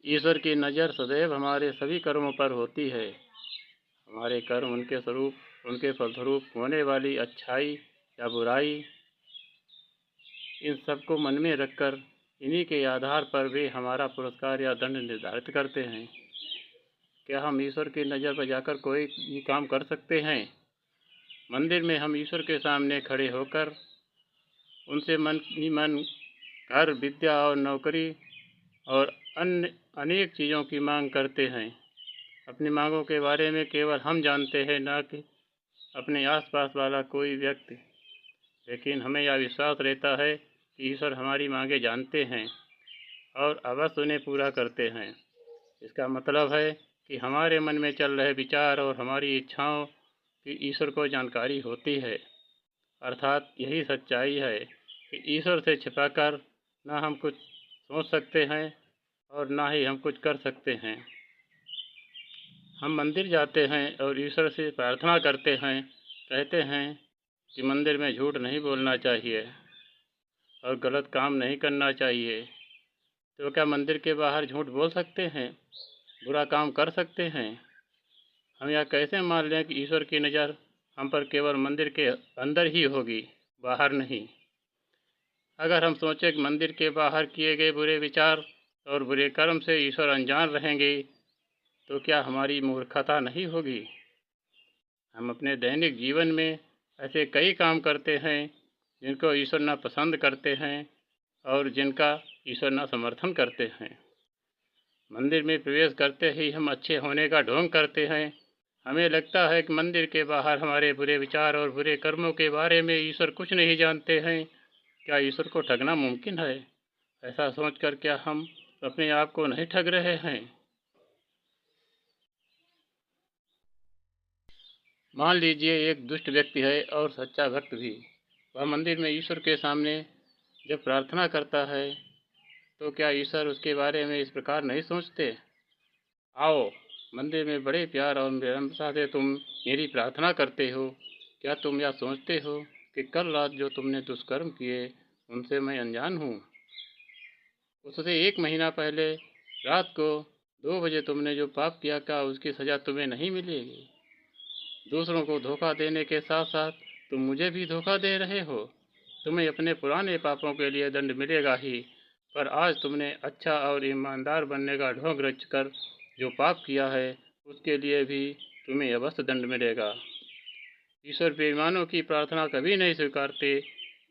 ईश्वर की नज़र सदैव हमारे सभी कर्मों पर होती है। हमारे कर्म उनके फलस्वरूप होने वाली अच्छाई या बुराई, इन सबको मन में रखकर इन्हीं के आधार पर वे हमारा पुरस्कार या दंड निर्धारित करते हैं। क्या हम ईश्वर की नज़र पर जाकर कोई भी काम कर सकते हैं? मंदिर में हम ईश्वर के सामने खड़े होकर उनसे मन ही मन घर, विद्या और नौकरी और अन्य अनेक चीज़ों की मांग करते हैं। अपनी मांगों के बारे में केवल हम जानते हैं, न कि अपने आसपास वाला कोई व्यक्ति। लेकिन हमें यह विश्वास रहता है कि ईश्वर हमारी मांगें जानते हैं और अवश्य उन्हें पूरा करते हैं। इसका मतलब है कि हमारे मन में चल रहे विचार और हमारी इच्छाओं की ईश्वर को जानकारी होती है। अर्थात यही सच्चाई है कि ईश्वर से छिपाकर न हम कुछ सोच सकते हैं और ना ही हम कुछ कर सकते हैं। हम मंदिर जाते हैं और ईश्वर से प्रार्थना करते हैं, कहते हैं कि मंदिर में झूठ नहीं बोलना चाहिए और गलत काम नहीं करना चाहिए। तो क्या मंदिर के बाहर झूठ बोल सकते हैं, बुरा काम कर सकते हैं? हम यह कैसे मान लें कि ईश्वर की नज़र हम पर केवल मंदिर के अंदर ही होगी, बाहर नहीं? अगर हम सोचें कि मंदिर के बाहर किए गए बुरे विचार और बुरे कर्म से ईश्वर अनजान रहेंगे, तो क्या हमारी मूर्खता नहीं होगी? हम अपने दैनिक जीवन में ऐसे कई काम करते हैं जिनको ईश्वर न पसंद करते हैं और जिनका ईश्वर न समर्थन करते हैं। मंदिर में प्रवेश करते ही हम अच्छे होने का ढोंग करते हैं। हमें लगता है कि मंदिर के बाहर हमारे बुरे विचार और बुरे कर्मों के बारे में ईश्वर कुछ नहीं जानते हैं। क्या ईश्वर को ठगना मुमकिन है? ऐसा सोचकर क्या हम अपने आप को नहीं ठग रहे हैं? मान लीजिए एक दुष्ट व्यक्ति है और सच्चा भक्त भी। वह मंदिर में ईश्वर के सामने जब प्रार्थना करता है, तो क्या ईश्वर उसके बारे में इस प्रकार नहीं सोचते? आओ, मंदिर में बड़े प्यार और विनम्रता से तुम मेरी प्रार्थना करते हो। क्या तुम यह सोचते हो कि कल रात जो तुमने दुष्कर्म किए उनसे मैं अनजान हूँ? उससे 1 महीना पहले रात को 2 बजे तुमने जो पाप किया, क्या उसकी सज़ा तुम्हें नहीं मिलेगी? दूसरों को धोखा देने के साथ साथ तुम मुझे भी धोखा दे रहे हो। तुम्हें अपने पुराने पापों के लिए दंड मिलेगा ही, पर आज तुमने अच्छा और ईमानदार बनने का ढोंग रचकर जो पाप किया है, उसके लिए भी तुम्हें अवश्य दंड मिलेगा। ईश्वर बेईमानों की प्रार्थना कभी नहीं स्वीकारते,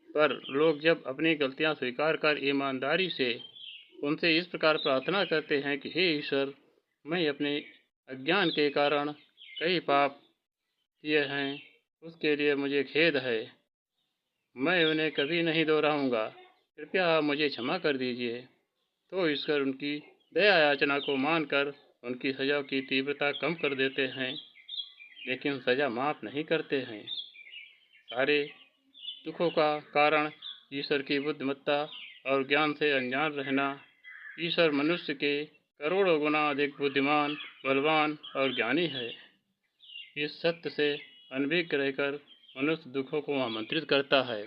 पर लोग जब अपनी गलतियां स्वीकार कर ईमानदारी से उनसे इस प्रकार प्रार्थना करते हैं कि हे ईश्वर, मैं अपने अज्ञान के कारण कई पाप किए हैं, उसके लिए मुझे खेद है। मैं उन्हें कभी नहीं दोहराऊंगा। कृपया आप मुझे क्षमा कर दीजिए। तो ईश्वर उनकी दया याचना को मानकर उनकी सज़ा की तीव्रता कम कर देते हैं, लेकिन सज़ा माफ़ नहीं करते हैं। सारे दुखों का कारण ईश्वर की बुद्धिमत्ता और ज्ञान से अनजान रहना। ईश्वर मनुष्य के करोड़ों गुना अधिक बुद्धिमान, बलवान और ज्ञानी है। इस सत्य से अनभिज्ञ रहकर मनुष्य दुखों को आमंत्रित करता है।